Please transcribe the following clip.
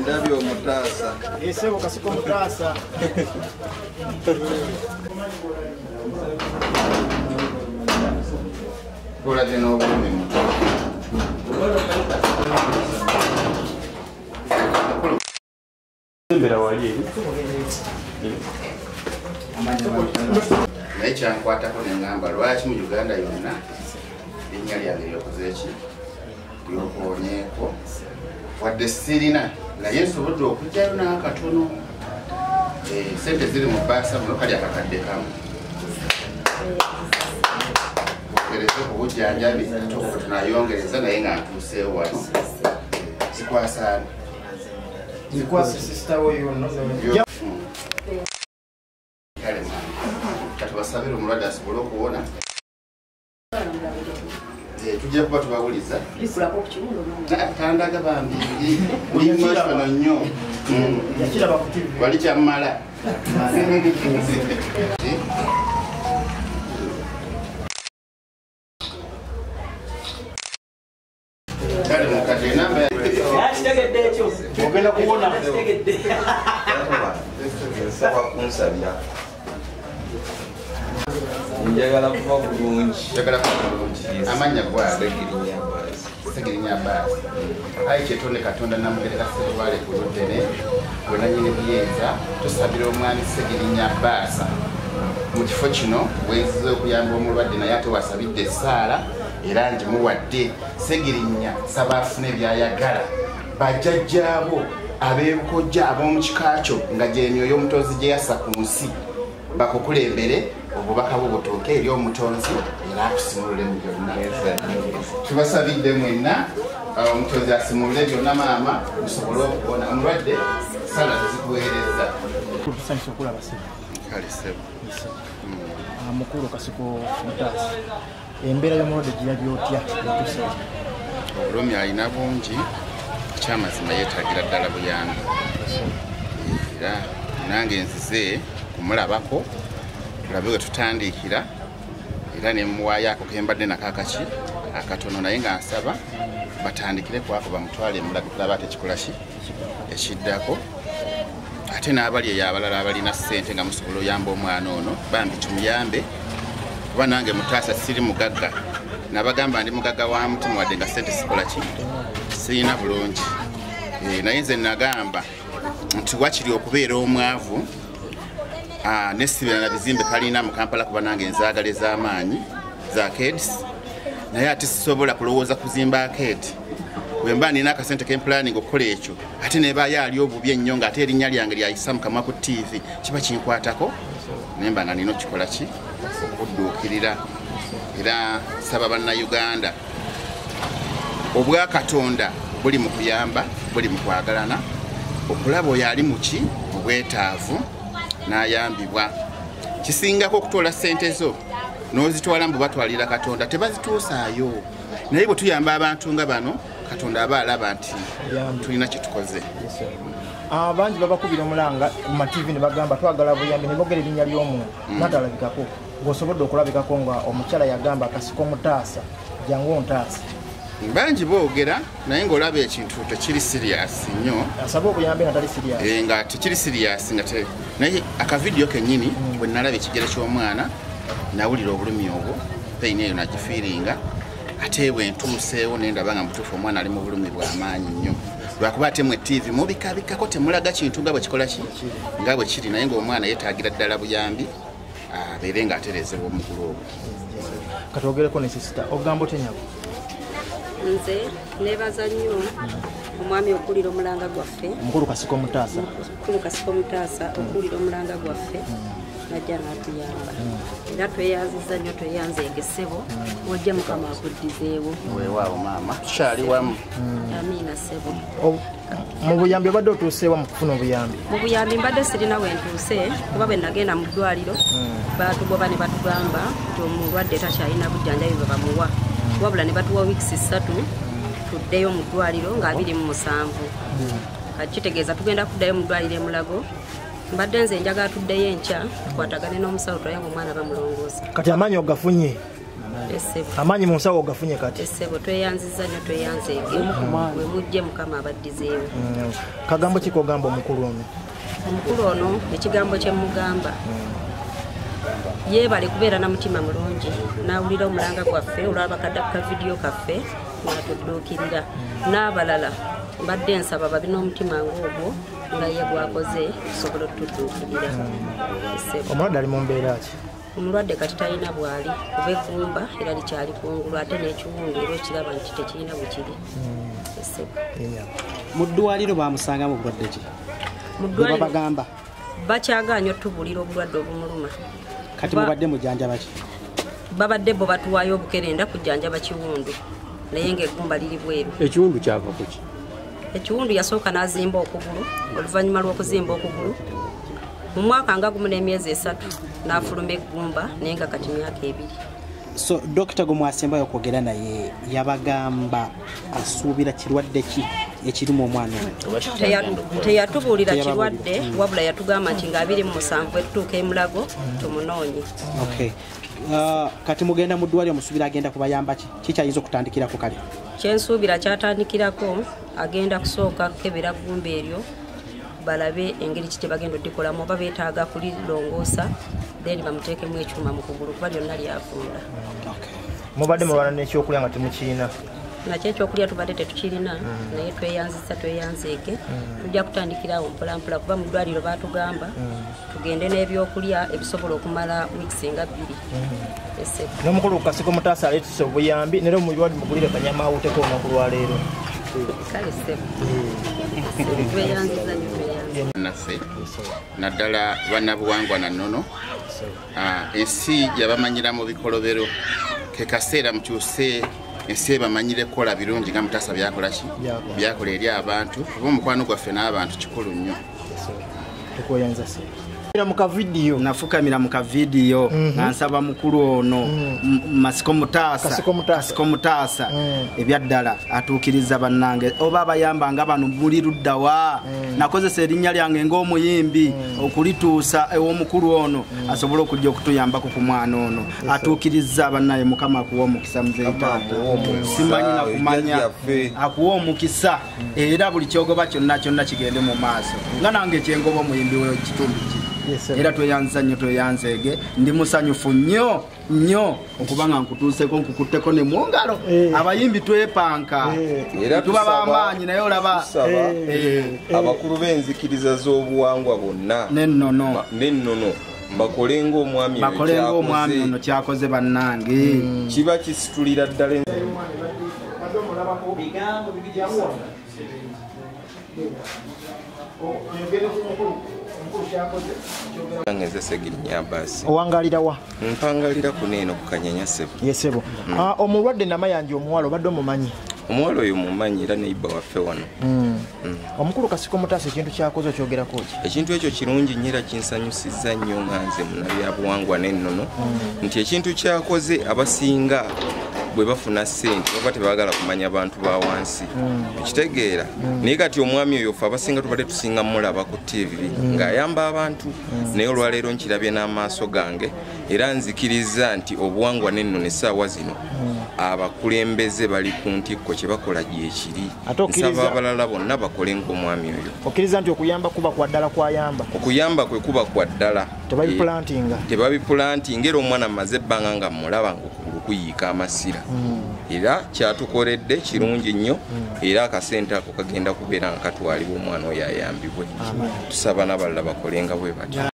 Ndabyo mutasa. Esebo kasiko mutasa. Kola deno obulumi mutasa. Mbera wali. Naye kyankwatako ne ngamba lwaki mu Uganda yonna linnya lyange lyokoze ki lyokoonyeeko wadde sirina naye nsobodde okujjayo n'akatono sente ziri mu baasa muno kali akakadde kamu ogereze ku bujjanjabi ate okuba tunayongereza naye nga ntuuseewo wano zikwasaani Zikwasi sister oyo no. Kale mwana kati basabire omulwadde asobole okuwona tujja kuba tubawuliza tandaga bambi mulimashono nnyo wali kyammala kale mukadde enamba Ogenda kuwona. nsaba kunsabira njagala kuba bulungi amanya Segirinya Baasi ayi kyetonde Katonda namugereka Sserwale ku Lutene gwe nannyini buyinza tusabira omwami Segirinya Baasa mu kifo kino wenziza okuyamba omulwadde naye ate wasabidde essaala era ngimuwadde Segirinya saba afune byayagala bajjajjaabo ab'ebukojja ab'omu kika kyo nga gy'emyoyo omutonzi gye yassa ku nsi bakukulembere obubaka bw'obutuuke eri omutonzi era akusimulule mu byonna tubasabidde mwenna omutonzi asimulule byonna maama musobole okubona omulwadde sala tezikuweereza Tusanyusa okulaba sebo. kale sebo Mukulu kasiko mutasa. Embeera y'omulwadde gye otya etusaba. obulumi alina bungi kyamazima yeetaagira ddala buyambi era nange nzize kumulabako tulabe we tutandiikira era ne muwaayo ako kembadde nakakaki akatono naye nga nsaba batandikire kwako bamutwale emulabe kulaba ate ekikola ki ekiddako ate n'abali eyo abalala abalina ssente nga musobola oyamba omwana ono bambi tumuyambe kuba nange mutaasa siri mugagga nabagamba ndi mugagga wa mutima wadde nga ssente sikola ki sirina bulungi naye nze nagamba nti wakiri okubeera omwavu nesibira na bizimbe kalina mu Kampala kuba nange nzaagala ez'amaanyi za KEDS naye ate sisobola kulowooza kuzimba akedi bwe mba nina akasente k'empulaningi okukola ekyo ate nebaayo ali obubi ennyo nga ate erinnya lyange lyayisa mukamwa ku TV kiba kinkwatako naye mba nga nina okikola ki okudduukirira era saba bannayuganda obwa Katonda buli mu kuyamba buli mu kwagalana okulaba oyo ali mu ki obwetaavu n'ayambibwa kisingako okutoola ssente zo n'ozitwala mbu batwalira Katonda tebazituusaayo naye bwe tuyamba abantu nga bano Katonda aba alaba nti tulina kye tukoze Abangi babakubira omulanga ku ma TV ne bagamba twagala buyambi ne boogera erinnya ly'omuntu natalabikako ng'osobodde okulabikako nga omukyala yagamba kasiko mutaasa jangu ontaasa bangi boogera naye ng'olaba ekintu tekiri serious nnyo asaba obuyambi nga tali serious nga tekiri serious nga naye akavidiyo kennyini bwe nalaba ekigere ky'omwana nawulira obulumi obwo peyini eyo nagifiiringa ate bwe ntuuseewo naye ndaba nga mutuufu omwana ali mu bulumi bw'amaanyi nnyo lwakuba ate mu TV mubikabikako temulaga kintu nga bwe kikola ki nga bwe kiri naye ng'omwana yeetaagira ddala buyambi abeere ng'atereezebwa omugulu ogwo katwogereko ne sisita ogamba otenyabo nze nebaza nnyo omwami okulira omulanga gwaffe omukulu kasiko mutaasa okulira omulanga gwaffe najja n'atuyamba era tweyanziza nnyo tweyanzeege ssebo wojja mukama akuddizeewo weewaawo maama tukyali wamu amiina ssebo mu buyambi obadde otuuseewa mu kufuna obuyambi mu buyambi mbadde sirina wentuuse kuba bwe nagenda mu ddwaliro baatugoba ne batugamba nti omulwadde takyalina bujjanjabi bwe bamuwa wabula ne batuwa wiikisi 3 tuddeyo mu ddwaliro nga 27 kakitegeeza tugenda kuddayo mu ddwaliro Mulago mbadde nze njagala tuddeyo enkya tukwatagane n'omusawo tulaye ng'omwana bamulongoosa kati amaanyi ogafunye essebo amaanyi mu nsawo ogafunye kati essebo tweyanziza nnyo tweyanzeege we mujje mukama abaddizeewo kagambo ki kogamba omukulu ono omukulu ono ekigambo kye mugamba yeebale kubeera na mutima mulungi n'awulira omulanga gwaffe olwaba kadaka vidiyo kaffe n'atudduukirira n'abalala mbadde nsaba babi n'omutima ng'ogwo nga ye gwakoze tusobola otudduukirira omulwadde ali mu mbeera ki omulwadde kati talina bwali kuba eggumba era likyali kungulu ate n'ekiwundu era okiraba nti tekirina bwe kiri mu ddwaliro bamusanga mu bulwadde ki mu ddwaliro bagamba bakyagaanya otubulira obulwadde obumuluma kati mubadde mujjanjaba ki babadde bo batuwaayo obukerenda kujjanjaba kiwundu naye ng'eggumba liri bweru ekiwundu kyava kuki ekiwundu yasooka n'azimba okugulu oluvannyuma lw'okuzimba okugulu mu mwaka nga gumu n'emyezi 3 n'afuluma eggumba naye nga kati myaka 2 so dokita gwe mwasembayo okwogera naye yabagamba asuubira kirwadde ki ekirimu omwana teyatubuulira kirwadde wabula yatugamba nti nga 27 etutuuka e Mulago tumunoonye kati mugenda mu ddwaliro musuubira agenda kubayamba ki kikyayinza okutandikirako kale kyensuubira kyatandikirako agenda kusooka kukebera ggumba eryo balabe engeri ki tebagenda oddikolamu oba beetaaga kulirongoosa then bamuteekemu ekyuma mu kugulu kuba lyonna lyafunda mubadde mulwana n'ekyokulya nga temukiina nakyo ekyokulya tubadde tetukirina naye tweyanziza tweyanzeege tujja kutandikirawo mpolampola kuba mu ddwaliro baatugamba tugende n'ebyokulya ebisobola okumala wiikisi nga 2 n'omukulu Kasiko Mutaasa aleetise obuyambi nera omulwadde mugulire kanyama awuteko olunaku lwaleero kale ssebo tweyanziza naffe naddala bannabuwangwa na nnono ensi yabamanyira mu bikolobero ke kaseera mukyuse ensi ebamanyire kukola birungi nga Mutaasa byakola ki byakola eri abantu kuba omukwano gwaffe n'abantu kikulu nnyo tukweyanza se muka video nafukamira muka video nansaba mukulu ono Kasiko Mutaasa ebyaddala atuukiriza bannange oba abayamba nga bano buli luddawa nakozesa erinnya lyange ng'omuyimbi okulituusa ew'omukulu ono asobole okujja okutuyambako ku mwana ono atuukiriza bannaye mukama akuwa omukisa muzeitaata simanyi nakumanya akuwa omukisa era buli kyogoba kyonna kigende mu maaso nga nange ekyengoba omuyimbi w'ekitundu ki era tweyanza nnyo tweyanzeege ndi musanyufu nnyo okuba nga nkutuuseko nkukutteko ne mu ngalo abayimbi twepanka tuba bamaanyi naye olaba abakulu b'enzikiriza z'obuwangwa bonna nennono bakolenga omwami ono kyakoze bannange kiba kisitulira ddala ngeze Segirinya basi owangalira wa mpangalira kuneeno ku Kanyanya ssebo yesebo omulwadde Namayanja omuwalo badde omumanyi omuwalo oyo mumanyi era neiba waffe wano omukulu Kasiko Mutaasa ekintu kyakoze okyogerako ki ekintu ekyo kirungi nnyo era kinsanyusizza nnyo nga nze munnabyabuwangwa n'ennono nti ekintu kyakoze abasinga bwe bafuna ssente oba tebaagala kumanya bantu ba wansi tukitegeera naye kati omwami oyo ffe abasinga tubadde tusinga mulaba ku TV ng'ayamba abantu naye olwaleero nkirabye n'amaaso gange era nzikiriza nti obuwangwa n'ennono essaawa zino abakulembeze bali ku ntikko kye bakola gyekiri nsaba abalala bonna bakole ng'omwami oyo okkiriza nti okuyamba kuba kwa ddala kwayamba okuyamba kwe kuba kwa ddala tebabipulantinga era omwana mmaze ebbanga nga mmulaba ng'okugulu kuyiika amasira era kyatukoledde kirungi nnyo era akasente ako kagenda kubeera nga katwalibwa omwana oyo ayambibwe tusaba n'abalala bakolenga bwe batyo